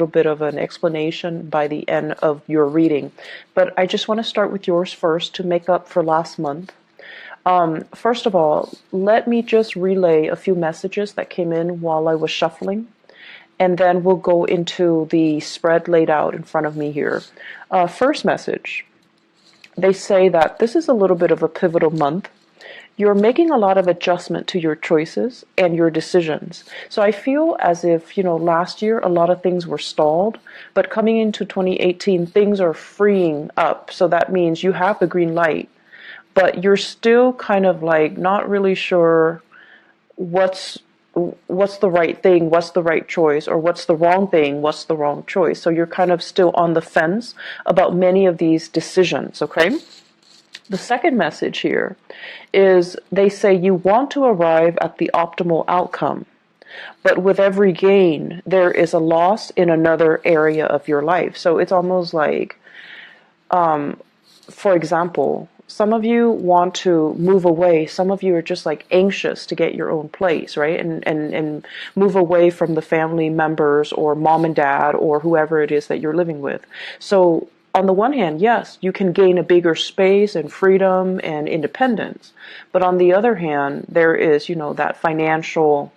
little bit of an explanation by the end of your reading. But I just want to start with yours first to make up for last month. First of all, let me just relay a few messages that came in while I was shuffling, and then we'll go into the spread laid out in front of me here. First message, they say that this is a little bit of a pivotal month. You're making a lot of adjustment to your choices and your decisions. So I feel as if, last year a lot of things were stalled, but coming into 2018, things are freeing up. So that means you have the green light, but you're still kind of like not really sure what's the right thing, what's the right choice, or what's the wrong thing, what's the wrong choice. So you're kind of still on the fence about many of these decisions, okay? The second message here is they say you want to arrive at the optimal outcome, but with every gain, there is a loss in another area of your life. So it's almost like, for example, some of you want to move away. Some of you are just like anxious to get your own place, right? And move away from the family members or mom and dad or whoever it is that you're living with. So on the one hand, yes, you can gain a bigger space and freedom and independence. But on the other hand, there is, that financial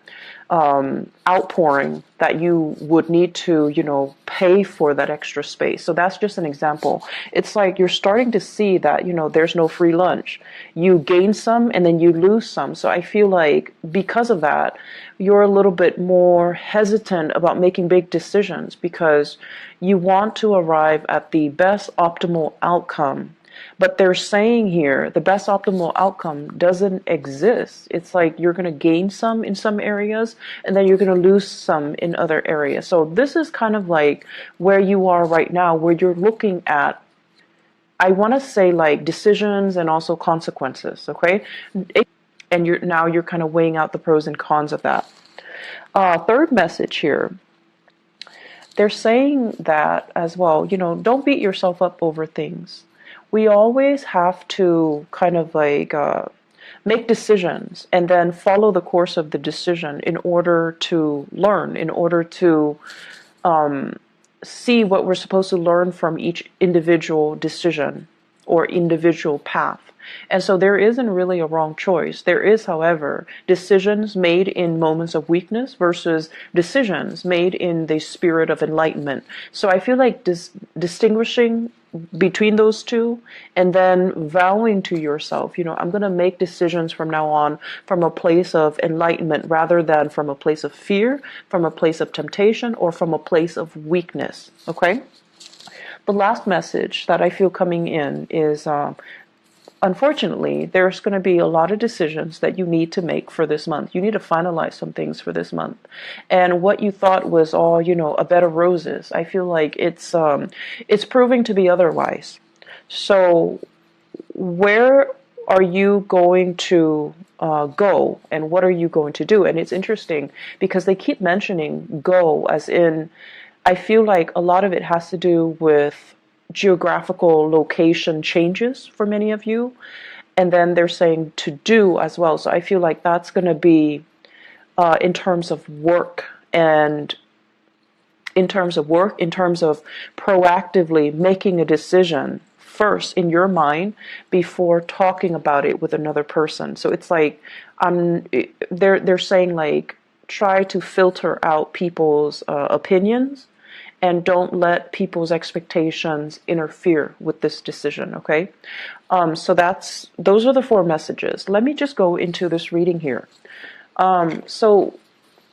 outpouring that you would need to, pay for that extra space. So that's just an example. It's like you're starting to see that, there's no free lunch. You gain some and then you lose some. So I feel like because of that, you're a little bit more hesitant about making big decisions because you want to arrive at the best optimal outcome. But they're saying here the best optimal outcome doesn't exist. It's like you're going to gain some in some areas and then you're going to lose some in other areas. So this is kind of like where you are right now, where you're looking at, I want to say like decisions and also consequences, okay? And you're kind of weighing out the pros and cons of that. Third message here. They're saying that as well, don't beat yourself up over things. We always have to kind of like make decisions and then follow the course of the decision in order to learn, in order to see what we're supposed to learn from each individual decision or individual path. And so there isn't really a wrong choice. There is, however, decisions made in moments of weakness versus decisions made in the spirit of enlightenment. So I feel like distinguishing between those two and then vowing to yourself, I'm going to make decisions from now on from a place of enlightenment rather than from a place of fear, from a place of temptation, or from a place of weakness. Okay? The last message that I feel coming in is unfortunately, there's going to be a lot of decisions that you need to make for this month. You need to finalize some things for this month. And what you thought was all, a bed of roses, I feel like it's proving to be otherwise. So where are you going to go and what are you going to do? And it's interesting because they keep mentioning go as in, I feel like a lot of it has to do with geographical location changes for many of you, and then they're saying to do as well. So I feel like that's going to be in terms of work and in terms of proactively making a decision first in your mind before talking about it with another person. So it's like they're saying like try to filter out people's opinions and don't let people's expectations interfere with this decision, okay? So those are the 4 messages. Let me just go into this reading here. So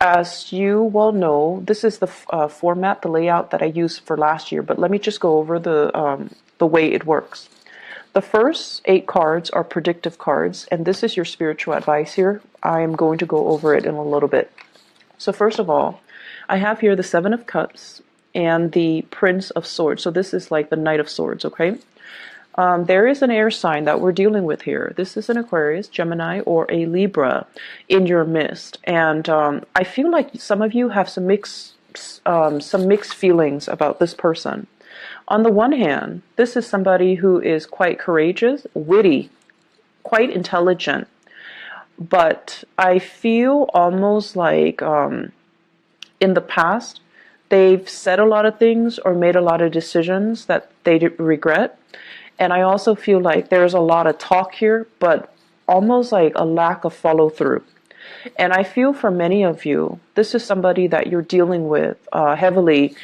as you well know, this is the format, the layout that I used for last year, but let me just go over the way it works. The first 8 cards are predictive cards, and this is your spiritual advice here. I am going to go over it in a little bit. So first of all, I have here the 7 of Cups and the Prince of Swords. So this is like the Knight of Swords, okay? There is an air sign that we're dealing with here. This is an Aquarius, Gemini, or a Libra in your midst. And I feel like some of you have some mixed feelings about this person. On the one hand, this is somebody who is quite courageous, witty, quite intelligent. But I feel almost like in the past, They've said a lot of things or made a lot of decisions that they regret. And I also feel like there's a lot of talk here, but almost like a lack of follow through. And I feel for many of you, this is somebody that you're dealing with heavily.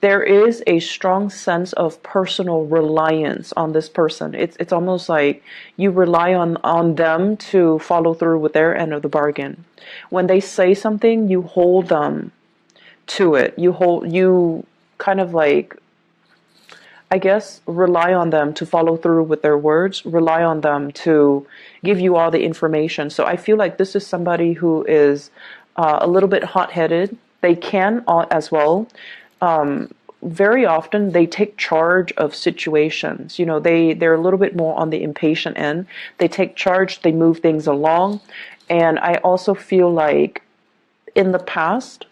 There is a strong sense of personal reliance on this person. It's almost like you rely on them to follow through with their end of the bargain. When they say something, you hold them to it. You kind of like, I guess, rely on them to follow through with their words, rely on them to give you all the information. So I feel like this is somebody who is a little bit hot-headed. They can as well. Very often they take charge of situations. You know, they're a little bit more on the impatient end. They take charge, they move things along. And I also feel like in the past,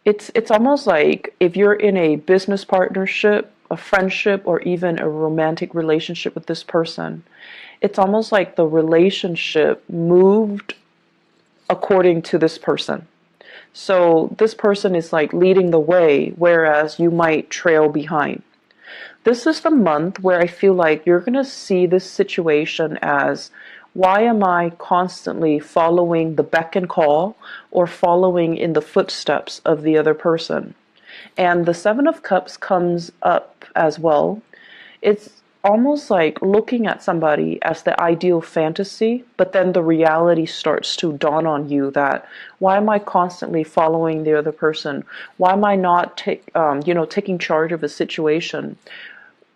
it's almost like if you're in a business partnership, a friendship, or even a romantic relationship with this person, it's almost like the relationship moved according to this person. So this person is like leading the way, whereas you might trail behind. This is the month where I feel like you're going to see this situation as, why am I constantly following the beck and call or following in the footsteps of the other person? And the Seven of Cups comes up as well. It's almost like looking at somebody as the ideal fantasy, but then the reality starts to dawn on you that, why am I constantly following the other person? Why am I not taking charge of a situation?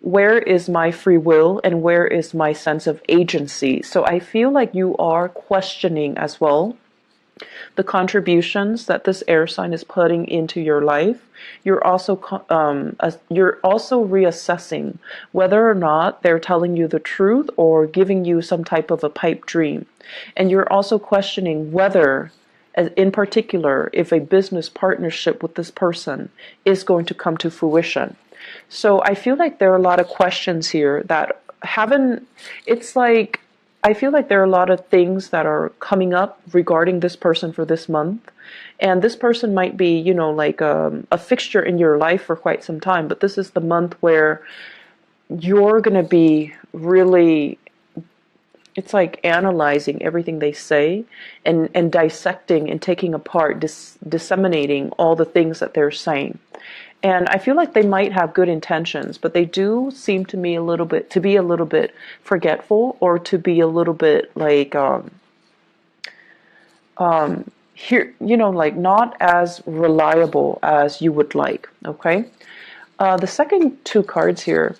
Where is my free will and where is my sense of agency? So I feel like you are questioning as well the contributions that this air sign is putting into your life. You're also reassessing whether or not they're telling you the truth or giving you some type of a pipe dream. And you're also questioning whether, in particular, if a business partnership with this person is going to come to fruition. So I feel like there are a lot of questions here that it's like, I feel like there are a lot of things that are coming up regarding this person for this month. And this person might be, like a fixture in your life for quite some time. But this is the month where you're going to be really, it's like analyzing everything they say and dissecting and taking apart, disseminating all the things that they're saying. And I feel like they might have good intentions, but they do seem to me to be a little bit forgetful, or to be a little bit like like not as reliable as you would like. Okay. The second two cards here,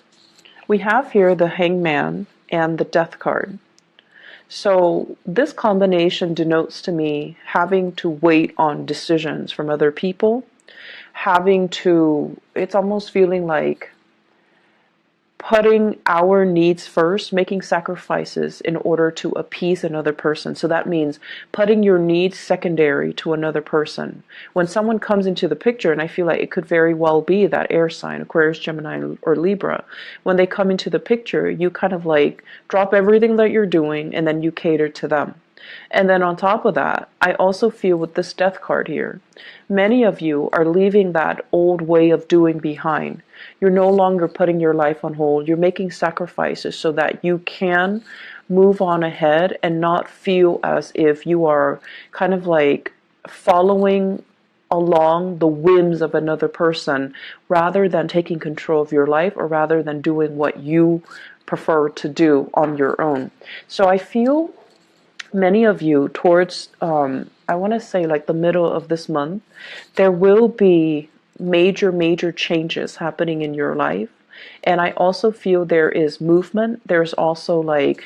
we have here the Hangman and the Death card. So this combination denotes to me having to wait on decisions from other people. It's almost feeling like putting our needs first, making sacrifices in order to appease another person. So that means putting your needs secondary to another person. When someone comes into the picture, and I feel like it could very well be that air sign, Aquarius, Gemini, or Libra, when they come into the picture, you kind of like drop everything that you're doing and then you cater to them. And then on top of that, I also feel with this Death card here, many of you are leaving that old way of doing behind. You're no longer putting your life on hold. You're making sacrifices so that you can move on ahead and not feel as if you are kind of like following along the whims of another person, rather than taking control of your life, or rather than doing what you prefer to do on your own. So I feel many of you towards, I want to say like the middle of this month, there will be major changes happening in your life. And I also feel there is movement. There's also like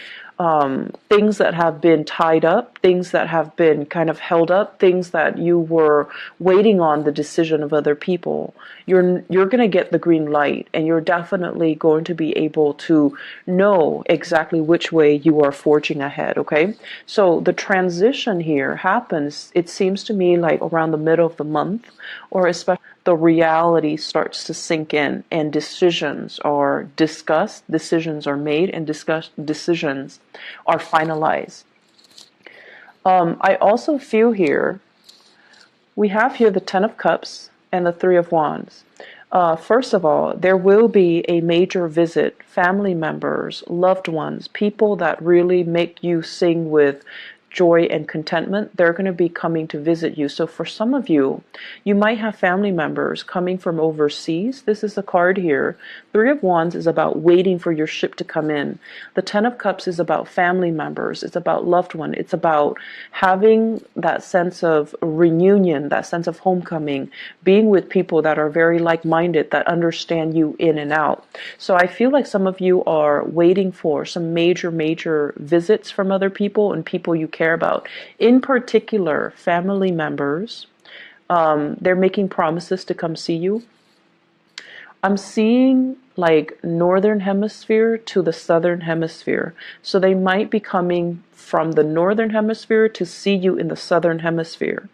things that have been tied up, things that have been kind of held up, things that you were waiting on the decision of other people. You're going to get the green light, and you're definitely going to be able to know exactly which way you are forging ahead, okay? So the transition here happens, it seems to me, like around the middle of the month, or especially the reality starts to sink in, and decisions are discussed, decisions are made, and decisions are finalized. I also feel here, we have here the Ten of Cups, and the Three of Wands. First of all, there will be a major visit, family members, loved ones, people that really make you sing with joy and contentment. They're going to be coming to visit you. So for some of you, you might have family members coming from overseas. This is a card here. Three of Wands is about waiting for your ship to come in. The Ten of Cups is about family members. It's about loved one. It's about having that sense of reunion, that sense of homecoming, being with people that are very like-minded, that understand you in and out. So I feel like some of you are waiting for some major visits from other people and people you care about. In particular, family members. They're making promises to come see you. I'm seeing like northern hemisphere to the southern hemisphere. So they might be coming from the northern hemisphere to see you in the southern hemisphere.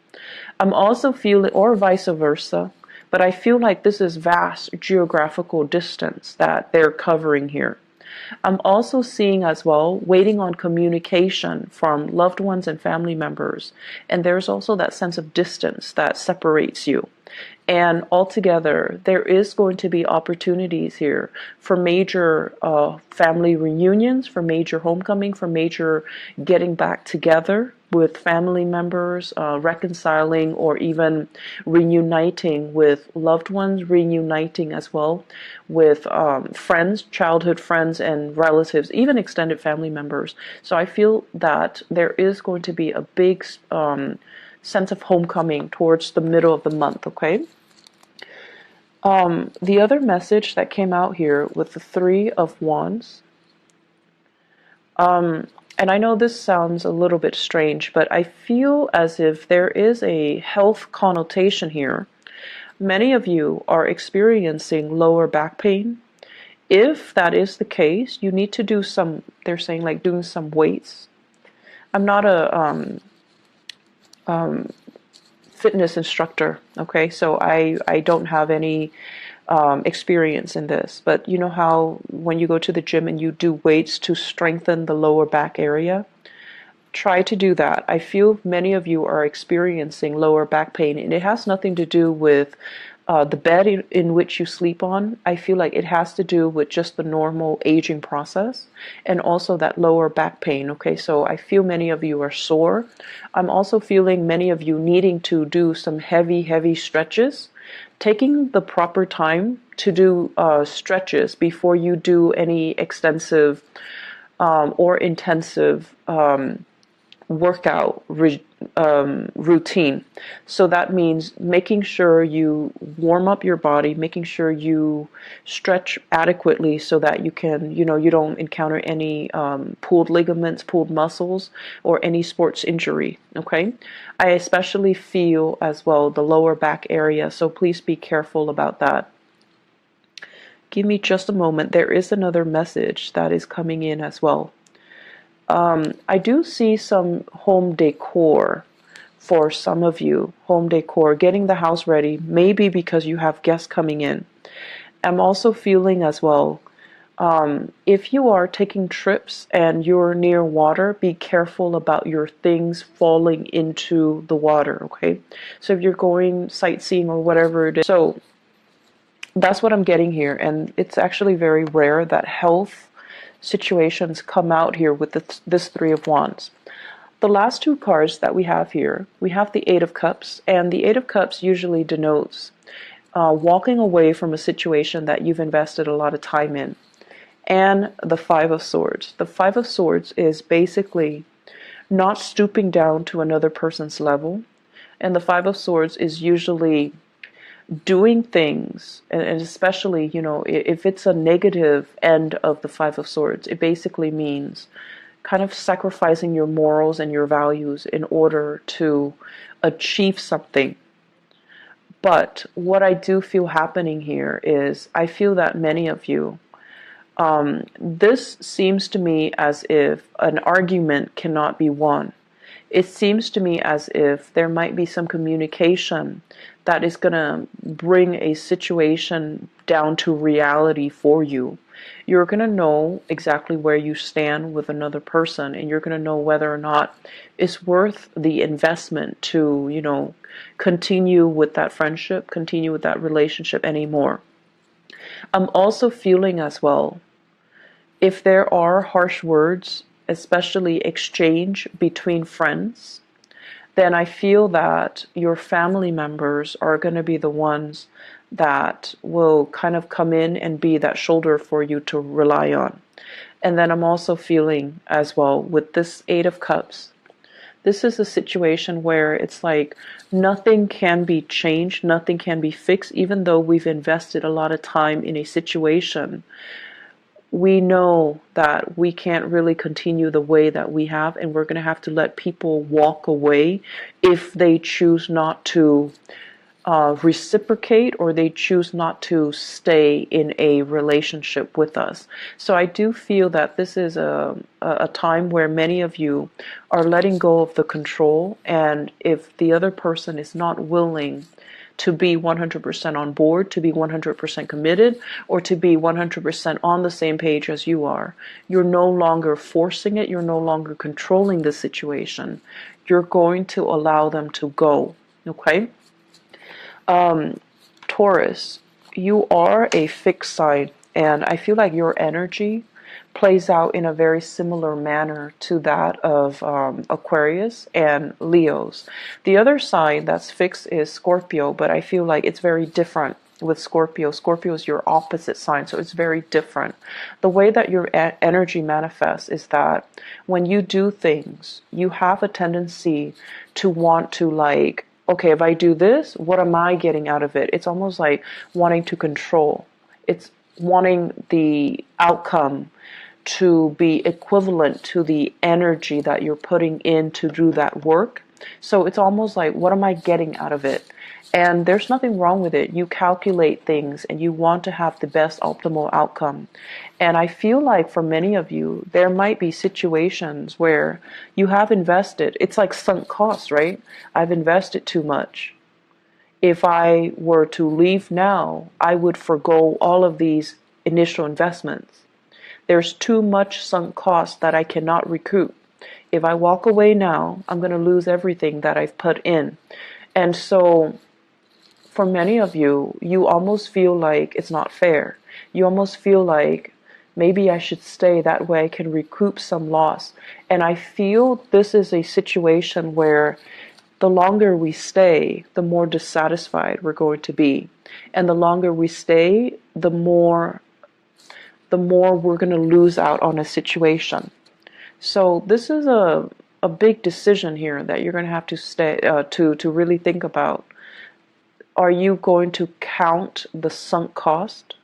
I'm also feeling, or vice versa, but I feel like this is vast geographical distance that they're covering here. I'm also seeing as well, waiting on communication from loved ones and family members. And there's also that sense of distance that separates you. And altogether, there is going to be opportunities here for major family reunions, for major homecoming, for major getting back together with family members, reconciling or even reuniting with loved ones, reuniting as well with friends, childhood friends and relatives, even extended family members. So I feel that there is going to be a big sense of homecoming towards the middle of the month, okay? The other message that came out here with the Three of Wands, and I know this sounds a little bit strange, but I feel as if there is a health connotation here. Many of you are experiencing lower back pain. If that is the case, you need to do some, they're saying like doing some weights. I'm not a fitness instructor, okay, so I don't have any experience in this, but you know how when you go to the gym and you do weights to strengthen the lower back area, try to do that. I feel many of you are experiencing lower back pain, and it has nothing to do with the bed in which you sleep on. I feel like it has to do with just the normal aging process and also that lower back pain. Okay, so I feel many of you are sore. I'm also feeling many of you needing to do some heavy stretches. Taking the proper time to do stretches before you do any extensive or intensive workout routine. So that means making sure you warm up your body, making sure you stretch adequately so that you can, you don't encounter any pulled ligaments, pulled muscles, or any sports injury, okay? I especially feel as well the lower back area, so please be careful about that. Give me just a moment. There is another message that is coming in as well. I do see some home decor for some of you. Home decor, getting the house ready, maybe because you have guests coming in. I'm also feeling as well, if you are taking trips and you're near water, be careful about your things falling into the water, okay? So if you're going sightseeing or whatever it is. So that's what I'm getting here, and it's actually very rare that health situations come out here with this Three of Wands. The last two cards that we have here, we have the Eight of Cups, and the Eight of Cups usually denotes walking away from a situation that you've invested a lot of time in. And the Five of Swords. The Five of Swords is basically not stooping down to another person's level, and the Five of Swords is usually doing things, and especially, if it's a negative end of the Five of Swords, it basically means kind of sacrificing your morals and your values in order to achieve something. But what I do feel happening here is I feel that many of you, this seems to me as if an argument cannot be won. It seems to me as if there might be some communication that is going to bring a situation down to reality for you. You're going to know exactly where you stand with another person, and you're going to know whether or not it's worth the investment to, continue with that friendship, continue with that relationship anymore. I'm also feeling as well, if there are harsh words, especially exchange between friends, then I feel that your family members are going to be the ones that will kind of come in and be that shoulder for you to rely on. And then I'm also feeling as well with this Eight of Cups, this is a situation where it's like nothing can be changed, nothing can be fixed, even though we've invested a lot of time in a situation. We know that we can't really continue the way that we have, and we're going to have to let people walk away if they choose not to reciprocate, or they choose not to stay in a relationship with us. So I do feel that this is a time where many of you are letting go of the control, and if the other person is not willing to be 100% on board, to be 100% committed, or to be 100% on the same page as you are, you're no longer forcing it, you're no longer controlling the situation. You're going to allow them to go, okay? Taurus, you are a fixed sign, and I feel like your energy plays out in a very similar manner to that of Aquarius and Leos. The other sign that's fixed is Scorpio, but I feel like it's very different with Scorpio. Scorpio is your opposite sign, so it's very different. The way that your energy manifests is that when you do things, you have a tendency to want to, like, okay, if I do this, what am I getting out of it? It's almost like wanting to control. It's wanting the outcome to be equivalent to the energy that you're putting in to do that work. So it's almost like, what am I getting out of it? And there's nothing wrong with it. You calculate things and you want to have the best optimal outcome. And I feel like for many of you, there might be situations where you have invested. It's like sunk costs, right? I've invested too much. If I were to leave now, I would forgo all of these initial investments. There's too much sunk cost that I cannot recoup. If I walk away now, I'm going to lose everything that I've put in. And so for many of you, you almost feel like it's not fair. You almost feel like maybe I should stay, that way I can recoup some loss. And I feel this is a situation where the longer we stay, the more dissatisfied we're going to be. And the longer we stay, the more we're going to lose out on a situation. So this is a big decision here that you're going to have to stay to really think about. Are you going to count the sunk cost,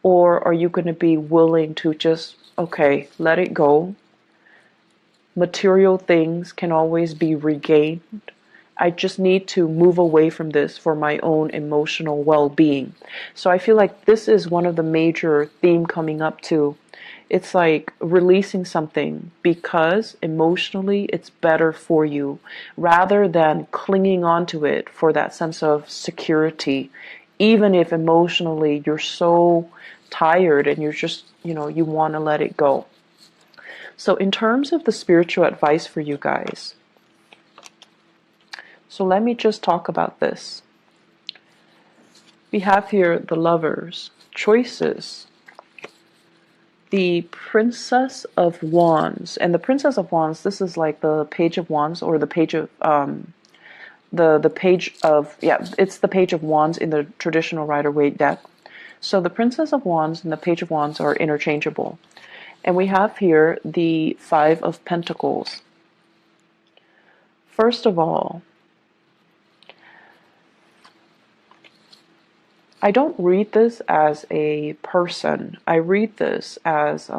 or are you going to be willing to just, okay, let it go? Material things can always be regained. I just need to move away from this for my own emotional well-being. So I feel like this is one of the major theme coming up too. It's like releasing something because emotionally it's better for you, rather than clinging onto it for that sense of security, even if emotionally you're so tired and you're just, you want to let it go. So in terms of the spiritual advice for you guys, so let me just talk about this. We have here the Lovers, choices, the Princess of Wands. And the Princess of Wands, this is like the Page of Wands, or the page of the page of, it's the Page of Wands in the traditional Rider-Waite deck. So the Princess of Wands and the Page of Wands are interchangeable. And we have here the Five of Pentacles. First of all, I don't read this as a person. I read this as,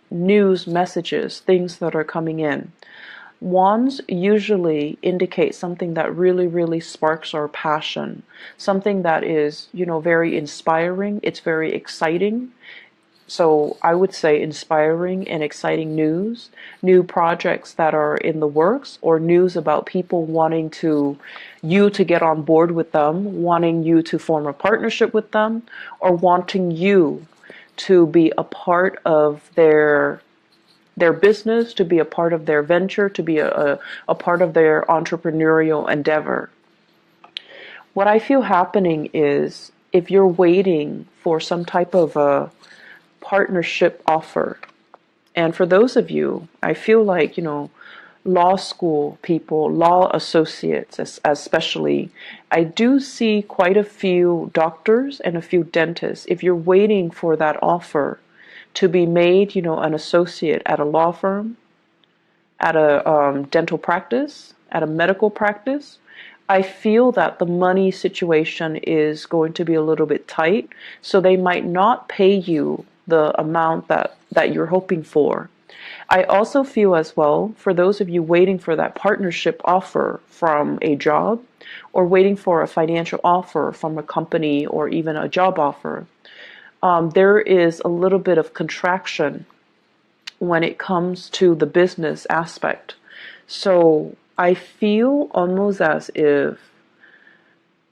news messages, things that are coming in. Wands usually indicate something that really, really sparks our passion. Something that is, very inspiring. It's very exciting. So I would say inspiring and exciting news, new projects that are in the works, or news about people wanting you to get on board with them, wanting you to form a partnership with them, or wanting you to be a part of their business, to be a part of their venture, to be a part of their entrepreneurial endeavor. What I feel happening is, if you're waiting for some type of a partnership offer, and for those of you, I feel like, law school people, law associates especially, I do see quite a few doctors and a few dentists. If you're waiting for that offer to be made, an associate at a law firm, at a dental practice, at a medical practice, I feel that the money situation is going to be a little bit tight, so they might not pay you the amount that you're hoping for. I also feel as well, for those of you waiting for that partnership offer from a job, or waiting for a financial offer from a company, or even a job offer, there is a little bit of contraction when it comes to the business aspect. So I feel almost as if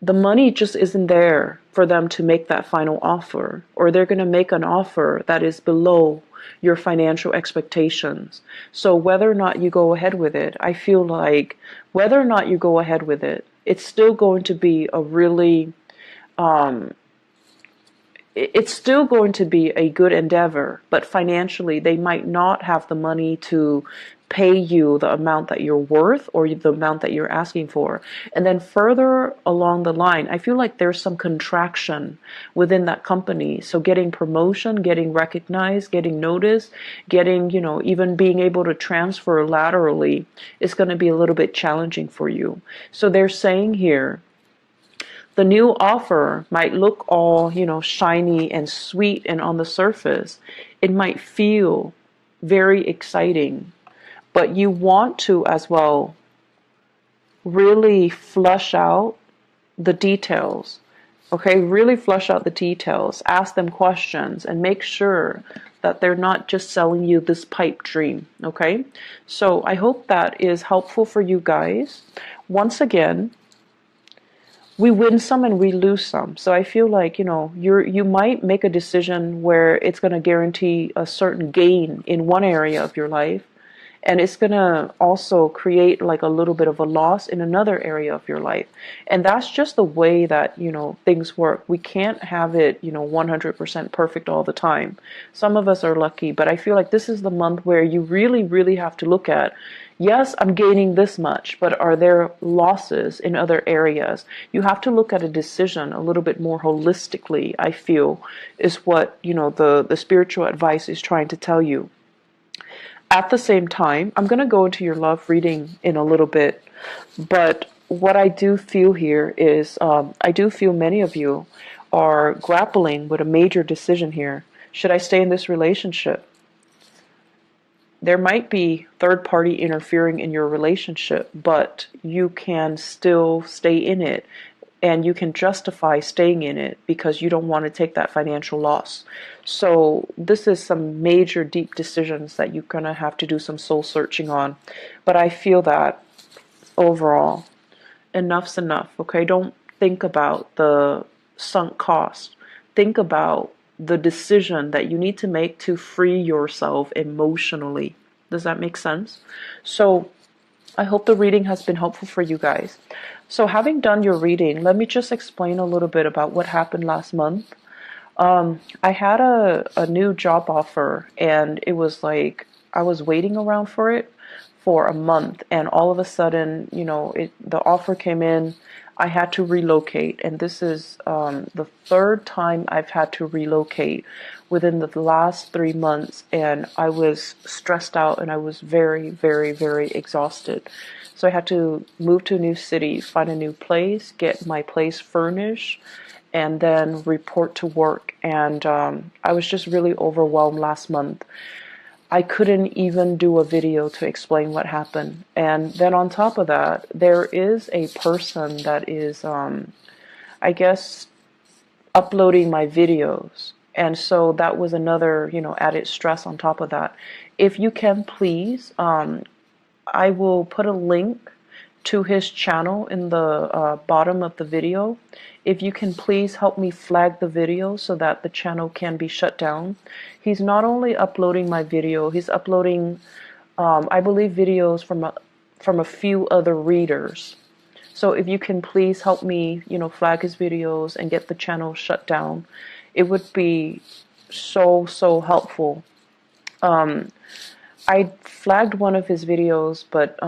the money just isn't there for them to make that final offer, or they're going to make an offer that is below your financial expectations. So whether or not you go ahead with it, I feel like whether or not you go ahead with it, it's still going to be a really it's still going to be a good endeavor, but financially they might not have the money to pay you the amount that you're worth, or the amount that you're asking for. And then further along the line, I feel like there's some contraction within that company. So getting promotion, getting recognized, getting noticed, getting, even being able to transfer laterally is going to be a little bit challenging for you. So they're saying here, the new offer might look all, shiny and sweet, and on the surface, it might feel very exciting, but you want to as well really flush out the details. Okay, really flush out the details, ask them questions, and make sure that they're not just selling you this pipe dream. Okay, so I hope that is helpful for you guys. Once again, we win some and we lose some. So I feel like, you might make a decision where it's going to guarantee a certain gain in one area of your life, and it's going to also create like a little bit of a loss in another area of your life. And that's just the way that, things work. We can't have it, 100% perfect all the time. Some of us are lucky, but I feel like this is the month where you really, really have to look at, yes, I'm gaining this much, but are there losses in other areas? You have to look at a decision a little bit more holistically, I feel, is what, the spiritual advice is trying to tell you. At the same time, I'm going to go into your love reading in a little bit, but what I do feel here is, I do feel many of you are grappling with a major decision here. Should I stay in this relationship? There might be third party interfering in your relationship, but you can still stay in it, and you can justify staying in it because you don't want to take that financial loss. So this is some major deep decisions that you're going to have to do some soul searching on. But I feel that overall, enough's enough. Okay, don't think about the sunk cost. Think about the decision that you need to make to free yourself emotionally. Does that make sense? So I hope the reading has been helpful for you guys. So having done your reading, let me just explain a little bit about what happened last month. I had a new job offer, and it was like I was waiting around for it for a month, and all of a sudden, the offer came in. I had to relocate, and this is the third time I've had to relocate within the last 3 months, and I was stressed out, and I was very, very, very exhausted. So I had to move to a new city, find a new place, get my place furnished, and then report to work. And I was just really overwhelmed last month. I couldn't even do a video to explain what happened. And then on top of that, there is a person that is, I guess, uploading my videos. And so that was another, added stress on top of that. If you can, please, I will put a link to his channel in the bottom of the video. If you can please help me flag the video so that the channel can be shut down. He's not only uploading my video, he's uploading, I believe, videos from a few other readers. So if you can please help me, flag his videos and get the channel shut down, it would be so helpful. I flagged one of his videos, but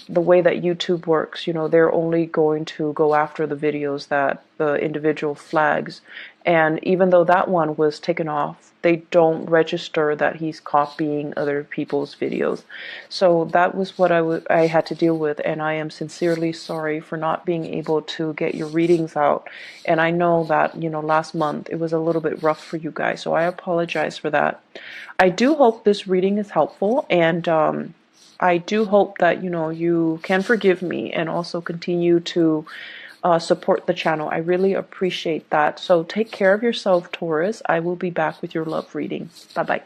the way that YouTube works, they're only going to go after the videos that the individual flags. And even though that one was taken off, they don't register that he's copying other people's videos. So that was what I had to deal with, and I am sincerely sorry for not being able to get your readings out. And I know that, last month it was a little bit rough for you guys, so I apologize for that. I do hope this reading is helpful, and I do hope that, you can forgive me and also continue to support the channel. I really appreciate that. So take care of yourself, Taurus. I will be back with your love reading. Bye-bye.